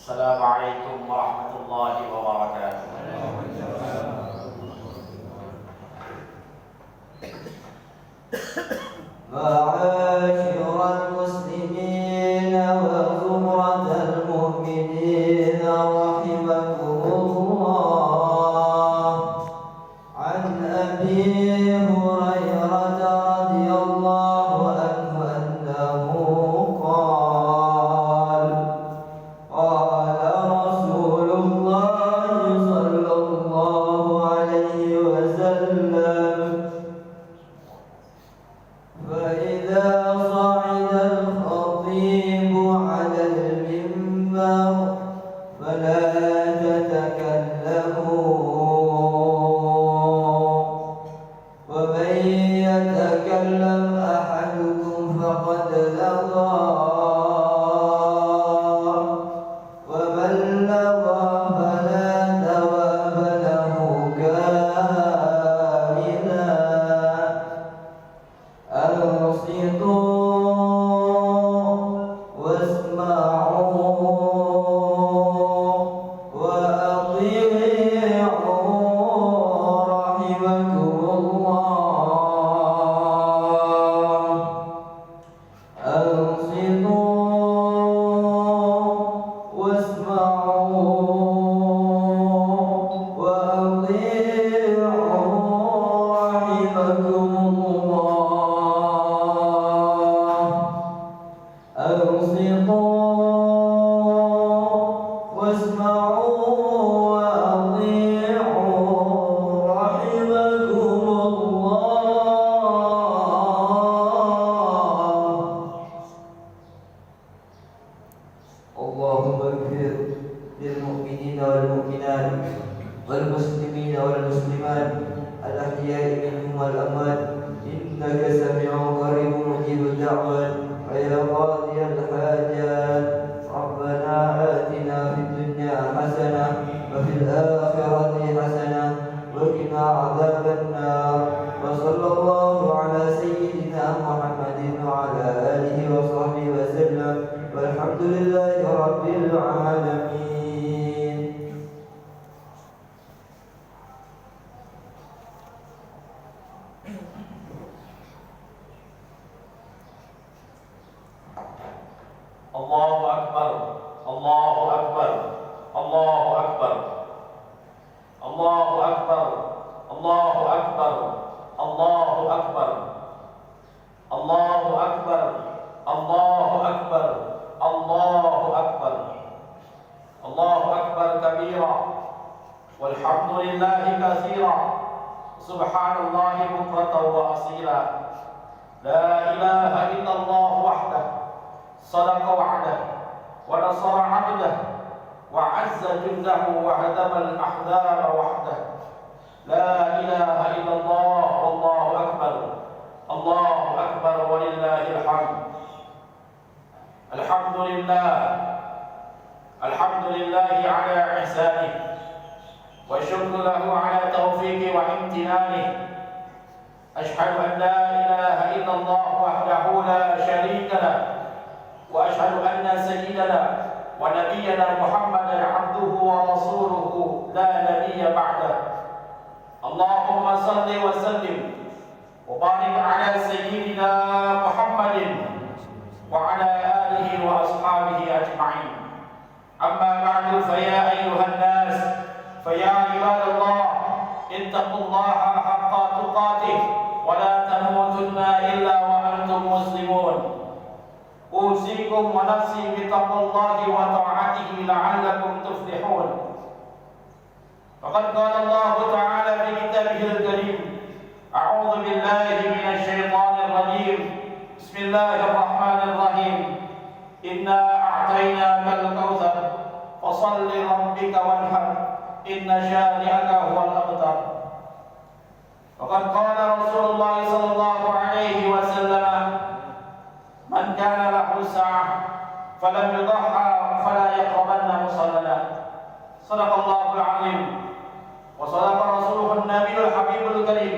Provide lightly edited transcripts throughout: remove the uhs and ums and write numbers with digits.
Assalamualaikum warahmatullahi wabarakatuh. معاشر المسلمين وزمرة المؤمنين رحمكم الله. عن أبي هريرة رضي الله عنه أنه قال قال رسول الله صلى الله عليه وسلم: فإذا صعد الخطيب على المنبر فلا تتكلموا، ومن يتكلم أحدكم فقد لغى، ومن لغى فلا ثواب له كاملا. أنصتوا واسمعوا وأطيعوا رحمكم الله. أنصتوا واسمعوا وأطيعوا رحمكم الله. أنصتوا واسمعوا وأطيعوا رحمكم الله. اللهم اغفر للمؤمنين والمؤمنات والمسلمين والمسلمات الأحياء منهم والأموات، إنك سميع قريب مجيب الدعوات ويا قاضي الحاجات. ربنا آتنا في الدنيا حسنة وفي الآخرة حسنة وقنا عذاب النار. وصلى الله على سيدنا محمد وعلى آله وصحبه وسلم، والحمد لله رب العالمين. Allahu Akbar, Allahu Akbar, Allahu Akbar, Allahu Akbar, Allahu Akbar, Allahu Akbar, Allahu Akbar, Allahu Akbar, Allahu Akbar, Allahu Akbar kabira, walhamdulillahi katsira, subhanallahi bukratan wa asila, la ilaha illallah wahdah, صدق وعده ونصر عبده وعز جنده وهدم الأحزاب وحده. لا إله إلا الله والله أكبر، الله أكبر ولله الحمد. الحمد لله، الحمد لله على إحسانه، والشكر له على توفيقه وامتنانه. أشهد أن لا إله إلا الله وحده لا شريك له، وأشهد أن سيدنا ونبينا محمدا عبده ورسوله لا نبي بعده. اللهم صل وسلم وبارك على سيدنا محمد وعلى آله وأصحابه أجمعين. أما بعد، فيا أيها الناس، فيا عباد الله، اتقوا الله حق تقاته ولا تموتن إلا وأنتم مسلمون. أوصيكم ونفسي بتقوى الله وطاعته لعلكم تفلحون. فقد قال الله تعالى في كتابه الكريم: أعوذ بالله من الشيطان الرجيم، بسم الله الرحمن الرحيم، إنا أعطيناك الكوثر فصل لربك وانحر إن شانئك هو الأبتر. وقد قال رسول الله صلى الله عليه وسلم: من كان له ساعة فلم يضحى فلا يقربن مصلنا. صدق الله العظيم وصدق رسوله النبي الحبيب الكريم،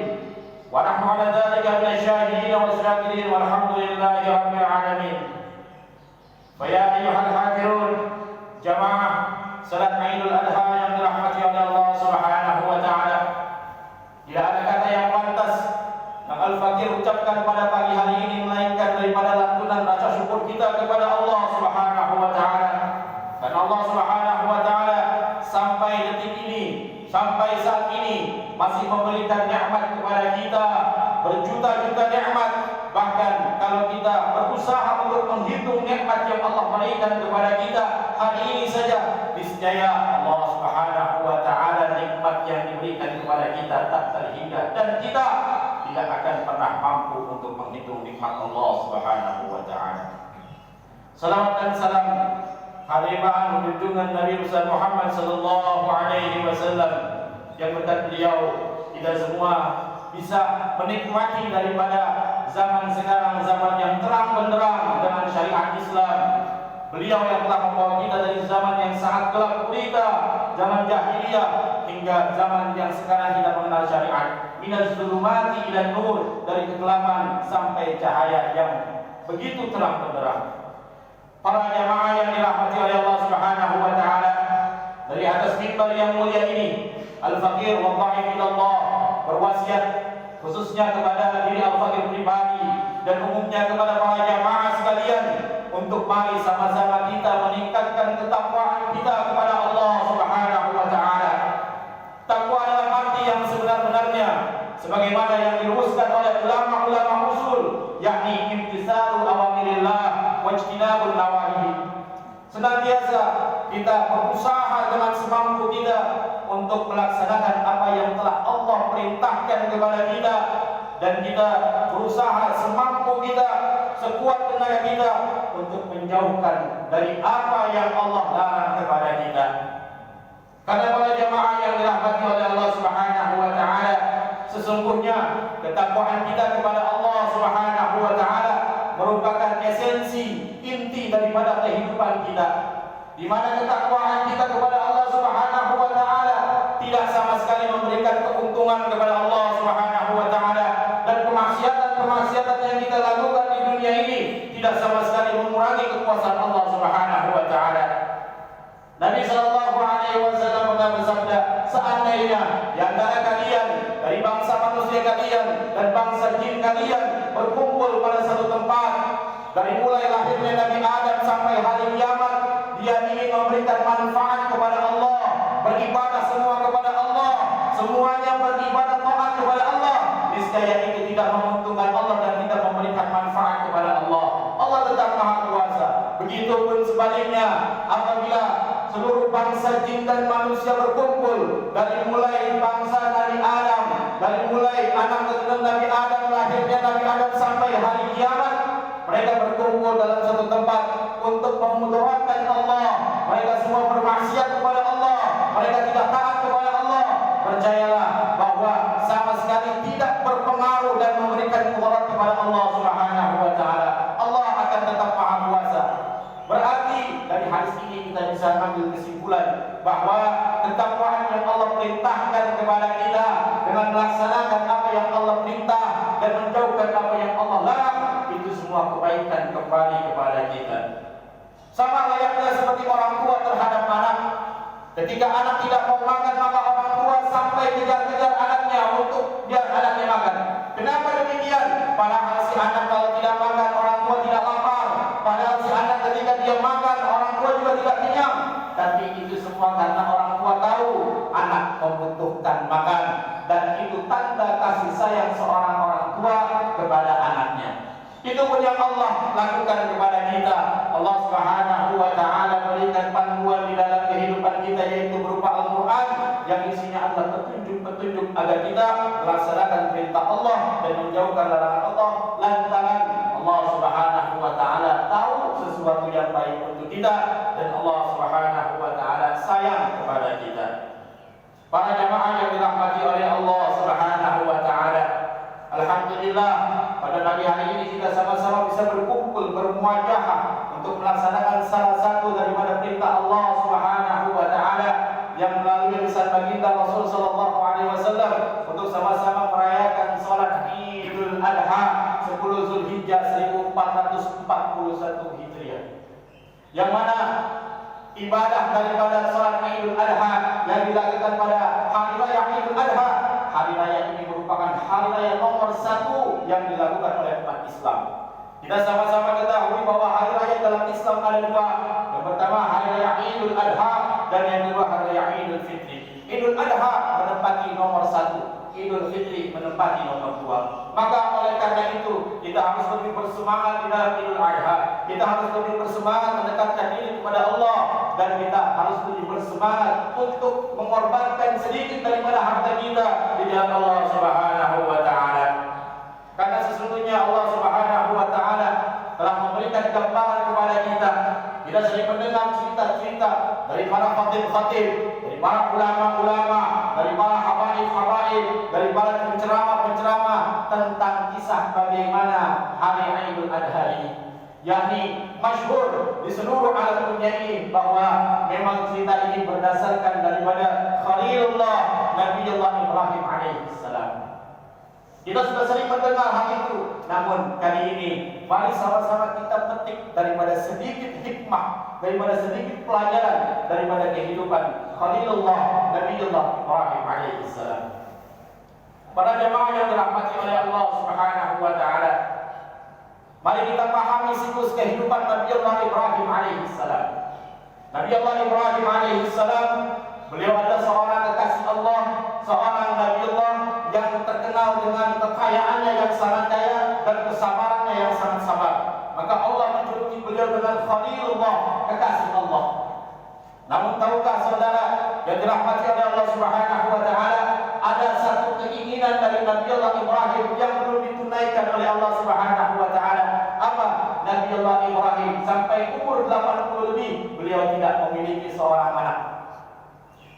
ونحن على ذلك من الشاهدين والشاكرين، والحمد لله رب العالمين. فيا أيها الحاضرون جماعة salat Idul Adha yang dirahmati oleh Allah Subhanahu wa taala. Tidak ada kata yang pantas yang Al-Fakir ucapkan pada pagi hari ini melainkan daripada lantunan rasa syukur kita kepada Allah Subhanahu wa taala. Dan Allah Subhanahu wa taala sampai detik ini, sampai saat ini masih memberikan nikmat kepada kita, berjuta-juta nikmat. Bahkan kalau kita berusaha untuk menghitung nikmat yang Allah berikan kepada kita hari ini saja, niscaya Allah Subhanahu wa taala nikmat yang diberikan kepada kita tak terhingga, dan kita tidak akan pernah mampu untuk menghitung nikmat Allah Subhanahu wa taala. Salawat dan salam hadiran junjungan Nabi besar Muhammad sallallahu alaihi wasallam yang berkat beliau kita semua bisa menikmati daripada zaman sekarang, zaman yang terang benderang dengan syariat Islam. Beliau yang telah membawa kita dari zaman yang sangat gelap gulita, zaman jahiliyah, hingga zaman yang sekarang kita mengenal syariat. Minaz zulumati ila nur, dari kegelapan sampai cahaya yang begitu terang benderang. Para jamaah yang dirahmati oleh Allah Subhanahu wa taala, dari atas mimbar yang mulia ini, Al-Fakir wa Dha'if ilallah berwasiat khususnya kepada diri Al-Fakir pribadi dan umumnya kepada para jamaah sekalian untuk mari sama-sama kita meningkatkan ketakwaan kita kepada Allah Subhanahu wa taala. Takwa dalam arti yang sebenar-benarnya sebagaimana yang dirumuskan oleh ulama-ulama usul, yakni imtisalu awamirillah wajtinabun nawahi. Senantiasa kita berusaha dengan semampu kita untuk melaksanakan apa yang telah Allah perintahkan kepada kita, dan kita berusaha semampu kita, sekuat tenaga kita untuk menjauhkan dari apa yang Allah larang kepada kita. Karena para jamaah yang dirahmati oleh Allah Subhanahu wa taala, sesungguhnya ketakwaan kita kepada Allah Subhanahu wa taala merupakan esensi inti daripada kehidupan kita, di mana ketakwaan kita kepada Allah Subhanahu wa taala tidak sama sekali memberikan keuntungan kepada Allah Subhanahu wa taala, dan kemaksiatan yang kita lakukan di dunia ini tidak sama sekali mengurangi kekuasaan Allah Subhanahu wa taala. Nabi sallallahu alaihi wasallam pernah bersabda, seandainya di antara kalian dari bangsa manusia kalian dan bangsa jin kalian berkumpul pada satu tempat, dari mulai lahirnya Nabi Adam sampai hari kiamat, dia ingin memberikan manfaat kepada Allah, beribadah semua kepada Allah, semuanya beribadah taat kepada Allah, niscaya itu tidak menguntungkan Allah dan tidak memberikan manfaat kepada Allah. Allah tetap Maha Kuasa. Begitupun sebaliknya, apabila seluruh bangsa jin dan manusia berkumpul, dari mulai bangsa Nabi Adam, dari mulai anak keturunan Nabi Adam, lahirnya Nabi Adam sampai hari kiamat, mereka berkumpul dalam satu tempat untuk memudaratkan Allah. Mereka semua bermaksiat kepada Allah, mereka tidak taat kepada Allah. Percayalah bahwa sama sekali tidak berpengaruh dan memberikan mudarat kepada Allah Subhanahu wa taala. Allah akan tetap Maha Kuasa. Berarti dari hadis ini kita bisa ambil kesimpulan bahwa ketakwaan yang Allah perintahkan kepada kita dengan melaksanakan apa yang Allah perintah dan menjauhkan apa yang Allah larang, itu semua kebaikan kembali kepada kita. Sama layaknya seperti orang tua terhadap anak. Ketika anak tidak mau makan, maka orang tua sampai kejar-kejar anaknya untuk biar anaknya makan. Kenapa demikian? Padahal si anak kalau tidak makan, orang tua tidak lapar. Padahal si anak ketika dia makan, orang tua juga tidak kenyang. Tapi itu semua karena orang tua tahu anak membutuhkan makan, dan itu tanda kasih sayang seorang orang tua kepada anaknya. Itu pun yang Allah lakukan kepada kita. Allah Subhanahu wa taala berikan panduan di dalam kehidupan kita, yaitu berupa Al-Qur'an yang isinya adalah petunjuk-petunjuk agar kita melaksanakan perintah Allah dan menjauhkan larangan Allah, lantaran Allah Subhanahu wa taala tahu sesuatu yang baik untuk kita, dan Allah Subhanahu wa taala sayang kepada kita. Para jamaah yang dirahmati oleh Allah Subhanahu wa taala, alhamdulillah pada pagi hari ini kita sama-sama bisa berkumpul, bermuajahah untuk melaksanakan salah satu daripada perintah Allah Subhanahu wa taala yang melalui lisan baginda Rasul sallallahu alaihi wasallam untuk sama-sama merayakan salat Idul Adha 10 Zulhijjah 1441 Hijriah. Yang mana ibadah daripada salat Idul Adha yang dilakukan pada hari raya Idul Adha. Hari raya ini merupakan hari raya nomor 1 yang dilakukan oleh umat Islam. Kita sama-sama ketahui bahwa hari raya dalam Islam ada 2. Yang pertama hari raya Idul Adha dan yang kedua hari raya Idul Fitri. Idul Adha menempati nomor 1, Idul Fitri menempati nomor 2. Maka oleh karena itu kita harus lebih bersemangat di dalam Idul Adha. Kita harus lebih bersemangat mendekatkan diri kepada Allah, dan kita harus lebih bersemangat untuk mengorbankan sedikit daripada harta kita di jalan Allah Subhanahu wa taala. Karena sesungguhnya Allah Subhanahu wa taala telah memberikan gambaran kepada kita. Kita sering mendengar cerita-cerita dari para khatib-khatib, dari para ulama-ulama, dari para habaib-habaib, dari para penceramah-penceramah tentang kisah bagaimana hari Idul Adha ini, yakni masyhur di seluruh alam dunia ini, bahwa memang cerita ini berdasarkan daripada Khalilullah Nabiullah Ibrahim alaihissalam. Kita sudah sering mendengar hal itu, namun kali ini mari sama-sama kita petik daripada sedikit hikmah, daripada sedikit pelajaran daripada kehidupan Khalilullah Nabiullah Ibrahim alaihissalam. Para jemaah yang dirahmati oleh Allah Subhanahu wa taala, mari kita pahami siklus kehidupan Nabiullah Ibrahim alaihissalam. Nabiullah Ibrahim alaihissalam, beliau adalah seorang kekasih Allah, seorang Nabiullah yang terkenal dengan kekayaannya yang sangat kaya dan kesabarannya yang sangat sabar. Maka Allah menjuluki beliau dengan Khalilullah, kekasih Allah. Namun tahukah saudara yang dirahmati oleh Allah Subhanahu wa taala, ada satu keinginan dari Nabiullah Ibrahim yang belum ditunaikan oleh Allah Subhanahu wa taala. Apa? Nabiullah Ibrahim sampai umur 80 lebih beliau tidak memiliki seorang anak.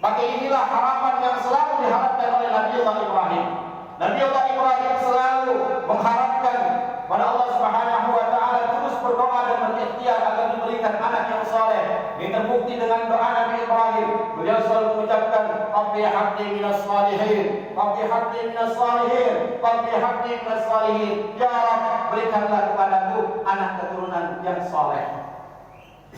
Maka inilah harapan yang selalu diharapkan oleh Nabiullah Ibrahim. Nabiullah Ibrahim selalu mengharapkan pada Allah Subhanahu wa taala, terus berdoa dan berikhtiar agar diberikan anak yang saleh. Ini terbukti dengan doa Nabi Ibrahim. Beliau selalu mengucapkan, Rabbi habli minas salihin, Rabbi habli minas salihin, Rabbi habli minas salihin. Ya Rabb, berikanlah kepadaku anak keturunan yang saleh.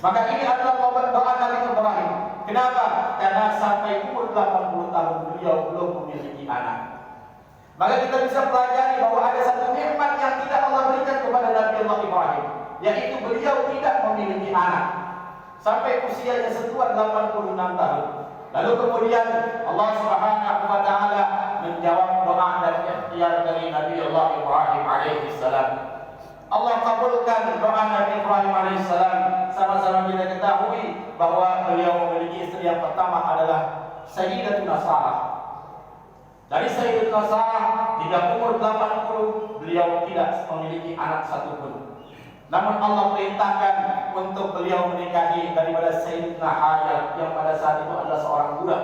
Maka ini adalah doa Nabi Ibrahim. Kenapa? Karena sampai umur 80 tahun beliau belum memiliki anak. Maka kita bisa pelajari bahwa ada satu nikmat yang tidak Allah berikan kepada Nabiullah Ibrahim, yaitu beliau tidak memiliki anak sampai usianya setua 86 tahun. Lalu kemudian Allah Subhanahu wa taala menjawab doa dan ikhtiar dari Nabiullah Ibrahim alaihissalam. Allah kabulkan doa Nabi Ibrahim alaihissalam. Sama-sama kita ketahui bahwa beliau memiliki istri yang pertama adalah Sayyidatuna Sarah. Dari Sayyidatuna Sarah hingga umur 80 beliau tidak memiliki anak satupun. Namun Allah perintahkan untuk beliau menikahi daripada Sayyidatuna Hajar yang pada saat itu adalah seorang budak.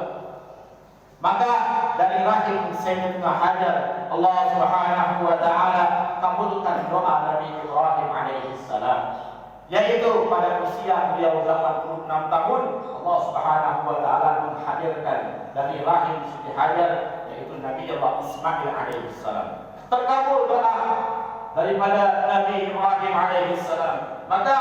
Maka dari rahim Sayyidatuna Hajar, Allah Subhanahu wa taala kabulkan doa Nabi Ibrahim alaihissalam, yaitu pada usia beliau 86 tahun Allah Subhanahu wa taala menghadirkan dari rahim Siti Hajar, yaitu Nabi Allah Ismail alaihissalam. Terkabul doa daripada Nabi Ibrahim alaihissalam. Maka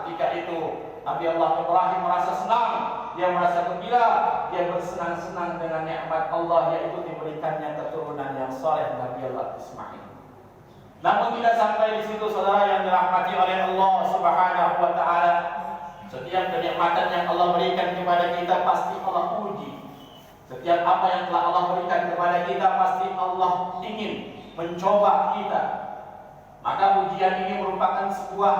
ketika itu Nabi Allah Ibrahim merasa senang, dia merasa gembira, dia bersenang-senang dengan nikmat Allah, yaitu diberikannya keturunan yang saleh Nabi Allah Ismail. Namun tidak sampai di situ saudara yang dirahmati oleh Allah Subhanahu wa taala. Setiap kenikmatan yang Allah berikan kepada kita pasti Allah uji. Setiap apa yang telah Allah berikan kepada kita pasti Allah ingin mencoba kita. Maka ujian ini merupakan sebuah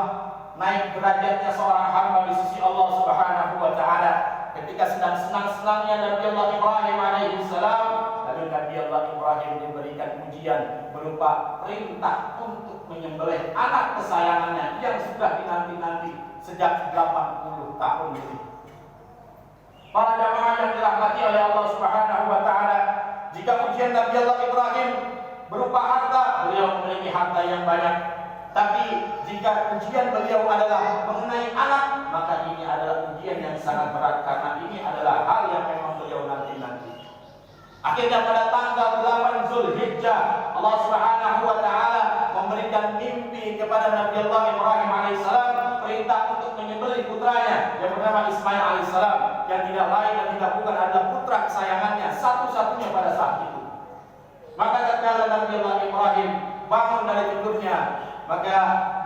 naik derajatnya seorang hamba di sisi Allah Subhanahu wa taala. Ketika sedang senang-senangnya Nabi Allah Ibrahim alaihissalam, lalu Nabi Allah Ibrahim diberikan ujian berupa perintah untuk menyembelih anak kesayangannya yang sudah dinanti-nanti sejak 80 tahun lebih. Para jamaah yang dirahmati oleh Allah Subhanahu wa taala, jika ujian Nabi Allah Ibrahim berupa harta, beliau memiliki harta yang banyak. Tapi jika ujian beliau adalah mengenai anak, maka ini adalah ujian yang sangat berat, karena ini adalah hal yang memang beliau nanti-nanti. Akhirnya pada tanggal 8 Zulhijjah, Allah Subhanahu wa taala memberikan mimpi kepada Nabi Allah Ibrahim alaihissalam, perintah untuk menyembelih putranya yang bernama Ismail alaihissalam, yang tidak lain dan tidak bukan adalah putra kesayangannya satu-satunya pada saat itu. Maka tatkala Nabi Allah Ibrahim bangun dari tidurnya, maka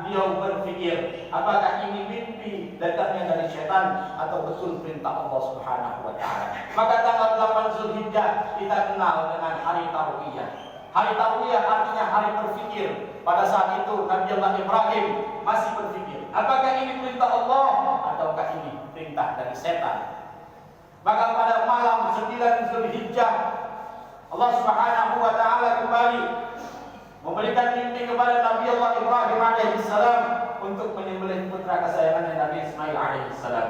beliau berpikir, apakah ini mimpi datangnya dari setan atau betul perintah Allah Subhanahu wa taala. Maka tanggal 8 Zulhijjah kita kenal dengan hari Tarwiyah. Hari Tarwiyah artinya hari berpikir. Pada saat itu Nabi Allah Ibrahim masih berpikir, apakah ini perintah Allah ataukah ini perintah dari setan. Maka pada malam 9 Zulhijjah Allah Subhanahu wa taala kembali memberikan mimpi kepada Nabi Allah Ibrahim alaihissalam untuk menyembelih putra kesayangannya Nabi Ismail alaihissalam.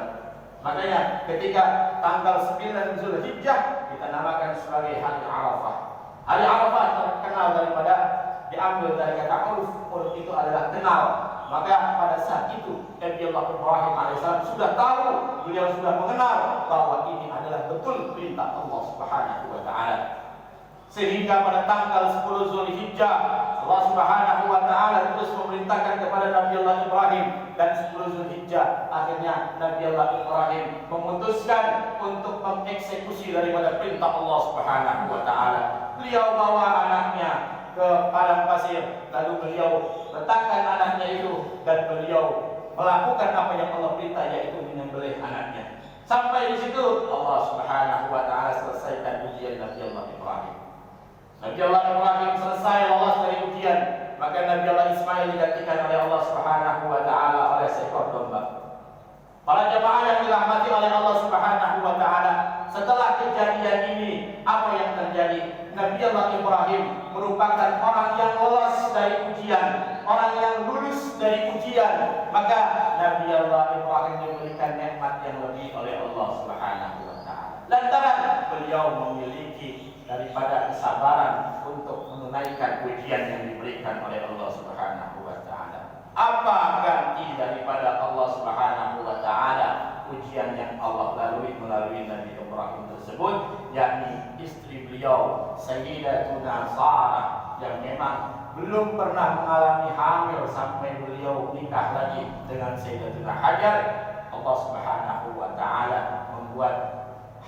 Makanya ketika tanggal 9 Zulhijjah kita namakan sebagai hari Arafah. Hari Arafah terkenal daripada diambil dari kata uruf itu adalah kenal. Maka pada saat itu Nabi Allah Ibrahim alaihissalam sudah tahu, beliau sudah mengenal bahwa ini adalah betul perintah Allah Subhanahu wa taala. Sehingga pada tanggal 10 Zulhijjah Allah Subhanahu wa taala terus memerintahkan kepada Nabi Allah Ibrahim, dan 10 Zulhijjah akhirnya Nabi Allah Ibrahim memutuskan untuk mengeksekusi daripada perintah Allah Subhanahu wa taala. Beliau bawa anaknya ke padang pasir, lalu beliau letakkan anaknya itu dan beliau melakukan apa yang Allah perintah, yaitu menyembelih anaknya. Sampai di situ Allah Subhanahu wa taala selesaikan ujian Nabi Allah Ibrahim. Nabi Allah Ibrahim selesai lolos dari ujian, maka Nabi Allah Ismail digantikan oleh Allah Subhanahu wa taala oleh seekor domba. Para jemaah yang dirahmati oleh Allah Subhanahu wa taala, setelah kejadian ini apa yang terjadi? Nabi Allah Ibrahim merupakan orang yang lolos dari ujian, orang yang lulus dari ujian. Maka Nabi Allah Ibrahim diberikan nikmat yang lebih oleh Allah Subhanahu wa taala. Lantaran beliau memiliki daripada kesabaran untuk menunaikan ujian yang diberikan oleh Allah Subhanahu wa taala. Apa ganti daripada Allah Subhanahu wa taala ujian yang Allah lalui melalui Nabi Ibrahim tersebut, yakni istri beliau Sayyidatuna Sarah yang memang belum pernah mengalami hamil sampai beliau nikah lagi dengan Sayyidatuna Hajar. Allah Subhanahu wa taala membuat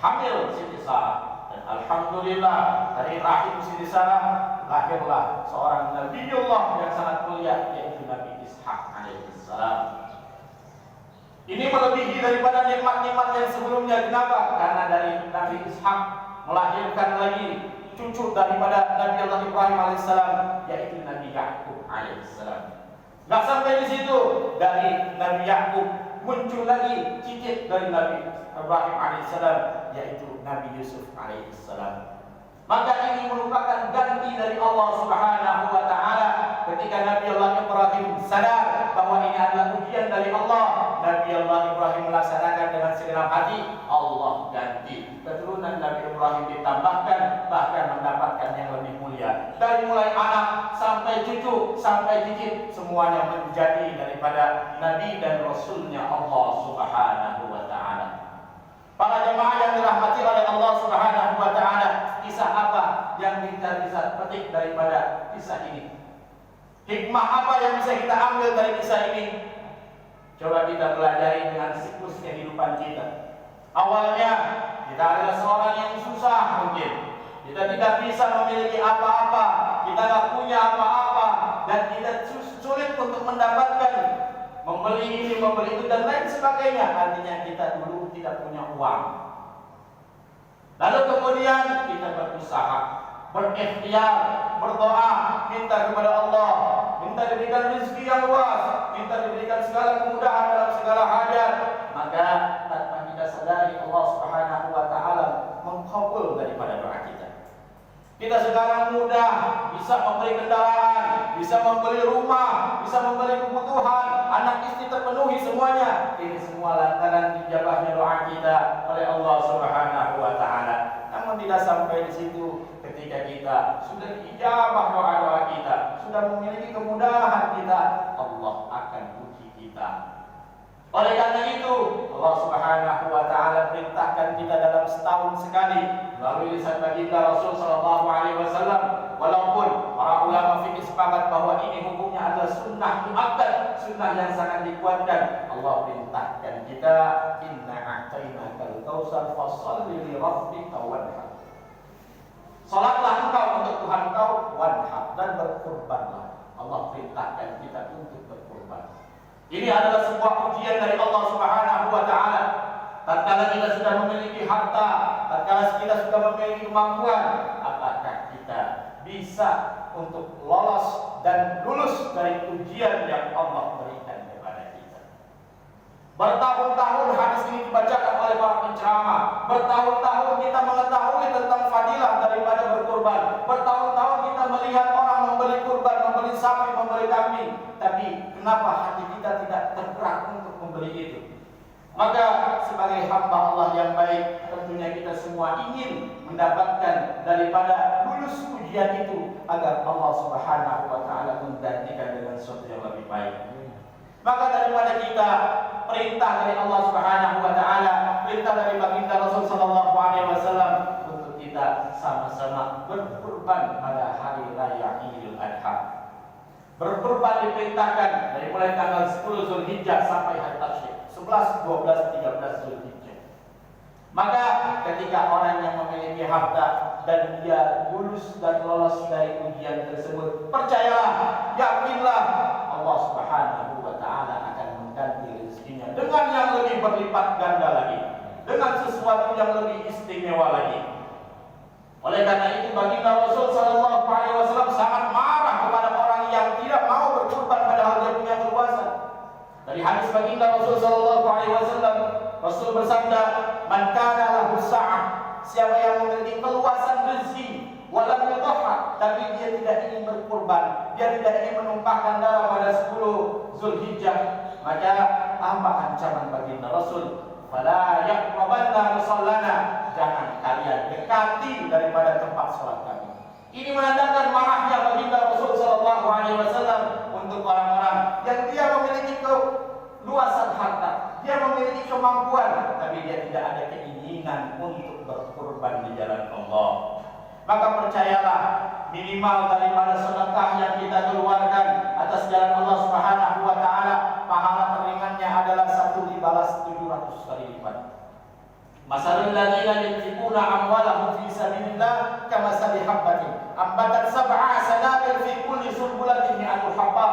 hamil Siti Sarah. Alhamdulillah dari rahim Siti Sarah lahirlah seorang Nabiullah yang sangat mulia, yaitu Nabi Ishaq alaihissalam. Ini melebihi daripada nikmat-nikmat yang sebelumnya. Kenapa? Karena dari Nabi Ishaq melahirkan lagi cucu daripada Nabi Allah Ibrahim alaihissalam, yaitu Nabi Yakub alaihissalam. Nah, sampai di situ dari Nabi Yakub muncul lagi cicit dari Nabi Ibrahim alaihissalam, yaitu Nabi Yusuf alaihissalam. Maka ini merupakan ganti dari Allah Subhanahu wa taala ketika Nabi Allah Ibrahim sadar bahwa ini adalah ujian dari Allah. Nabi Allah Ibrahim melaksanakan dengan segenap hati, Allah ganti. Keturunan Nabi Ibrahim ditambahkan, bahkan mendapatkan yang lebih mulia. Dari mulai anak sampai cucu sampai cicit, semuanya menjadi daripada Nabi dan Rasulnya Allah Subhanahu wa taala. Para jemaah yang dirahmati oleh Allah Subhanahu wa taala, kisah apa yang kita bisa petik daripada kisah ini? Hikmah apa yang bisa kita ambil dari kisah ini? Coba kita pelajari dengan siklus kehidupan kita. Awalnya kita adalah seorang yang susah mungkin. Kita tidak bisa memiliki apa-apa, kita tidak punya apa-apa, dan kita sulit untuk mendapatkan membeli ini, membeli itu, dan lain sebagainya. Artinya kita dulu tidak punya uang. Lalu kemudian kita berusaha, berikhtiar, berdoa, minta kepada Allah, minta diberikan rezeki yang luas, minta diberikan segala kemudahan dalam segala hajat. Maka tanpa kita sadari, Allah Subhanahu wa taala mengkabul daripada doa kita. Kita sekarang mudah bisa membeli kendaraan, bisa membeli rumah, bisa membeli kebutuhan, anak istri terpenuhi semuanya. Ini semua lantaran dijabahnya doa kita oleh Allah Subhanahu wa taala. Namun tidak sampai di situ, ketika kita sudah diijabah doa-doa kita, sudah memiliki kemudahan kita, Allah akan uji kita. Oleh karena itu, Allah Subhanahu wa taala perintahkan kita dalam setahun sekali melalui lisan baginda Rasul sallallahu alaihi wasallam, walaupun Para ulama fikih sepakat bahwa ini hukumnya adalah sunnah muakkad, sunnah yang sangat dikuatkan. Allah perintahkan kita, inna a'tainakal kautsar fasholli li rabbika wanhar. Salatlah engkau untuk Tuhan engkau, wanhar, dan berkurbanlah. Allah perintahkan kita untuk berkurban. Ini adalah sebuah ujian dari Allah Subhanahu wa taala. Tatkala kita sudah memiliki harta, tatkala kita sudah memiliki kemampuan, apakah kita bisa untuk lolos dan lulus dari ujian yang Allah berikan kepada kita? Bertahun-tahun hadis ini dibacakan oleh para penceramah. Bertahun-tahun kita mengetahui tentang fadilah daripada berkurban. Bertahun-tahun kita melihat orang membeli kurban, membeli sapi, membeli kambing. Tapi kenapa hati kita tidak tergerak untuk membeli itu? Maka sebagai hamba Allah yang baik, tentunya kita semua ingin mendapatkan daripada lulus ujian itu agar Allah Subhanahu wa taala menggantikan dengan sesuatu yang lebih baik. Maka daripada kita perintah dari Allah Subhanahu wa taala, perintah dari baginda Rasul sallallahu alaihi wasallam untuk kita sama-sama berkurban pada hari raya Idul Adha. Berkurban diperintahkan dari mulai tanggal 10 Zulhijjah sampai hari Tasyrik, 11, 12, 13 Zulhijjah. Maka ketika orang yang memiliki harta dan dia lulus dan lolos dari ujian tersebut, percayalah, yakinlah, Allah Subhanahu wa taala akan mengganti rezekinya dengan yang lebih berlipat ganda lagi, dengan sesuatu yang lebih istimewa lagi. Oleh karena itu baginda Rasul sallallahu alaihi wasallam sangat marah kepada orang yang tidak mau berkurban padahal dia punya keluasan. Dari hadis baginda Rasul sallallahu alaihi wasallam, Rasul bersabda, "Man kana lahu sa'ah," siapa yang memiliki keluasan rezeki, walam yudhha, tapi dia tidak ingin berkurban, dia tidak ingin menumpahkan darah pada 10 Zulhijjah, maka apa ancaman baginda Rasul? Fala yaqrabanna musallana, jangan kalian dekati daripada tempat salat kami. Ini menandakan marahnya baginda Rasul sallallahu alaihi wasallam untuk orang-orang yang dia memiliki keluasan harta, dia memiliki kemampuan, tapi dia tidak ada keinginan untuk berkurban di jalan Allah. Maka percayalah, minimal daripada sedekah yang kita keluarkan atas jalan Allah Subhanahu wa taala, pahala teringannya adalah 1 dibalas 700 kali lipat. Masalul ladzina yunfiquna amwalahum fi sabilillah kamathali habbatin ambatat sab'a sanabil fi kulli sunbulatin mi'atu habbah.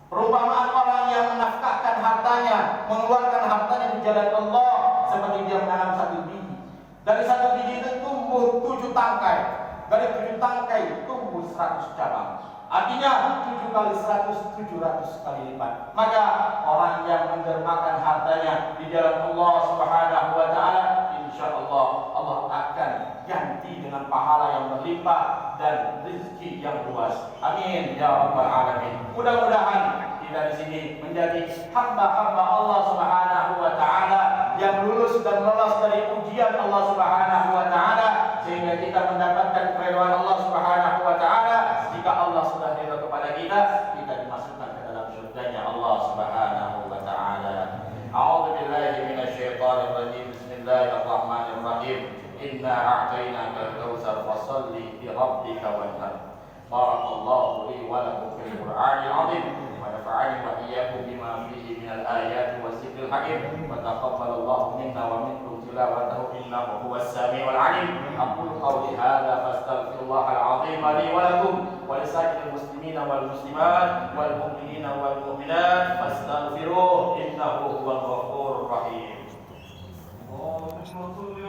Perumpamaan orang yang menafkahkan hartanya, mengeluarkan hartanya di jalan Allah seperti dia menanam 1 biji. Dari 1 biji itu tumbuh 7 tangkai. Dari 7 tangkai tumbuh 100 cabang. Artinya 7 kali 100, 700 kali lipat. Maka orang yang mendermakan hartanya di jalan Allah Subhanahu wa taala, insyaallah Allah akan ganti dengan pahala yang berlimpah dan rezeki yang luas. Amin ya rabbal alamin. Mudah-mudahan kita di sini menjadi hamba-hamba Allah Subhanahu wa taala yang lulus dan lolos dari ujian Allah Subhanahu wa taala, sehingga kita mendapatkan keridhaan Allah Subhanahu wa taala. Jika Allah sudah ridha kepada kita, kita dimasukkan ke dalam surganya Allah Subhanahu wa taala. A'udzu billahi minasyaitonir rajim. Bismillahirrahmanirrahim. Inna a'tainakal kautsar fasholli li rabbika wanhar. Barakallahu li wa lakum fil Qur'anil 'azim. ونفعني وإياكم بما فيه من الآيات والذكر الحكيم وتقبل الله منا ومنكم تلاوته إنه هو السميع العليم. أقول قولي هذا فاستغفر الله العظيم لي ولكم ولسائر المسلمين والمسلمات والمؤمنين والمؤمنات فاستغفروه إنه هو الغفور الرحيم.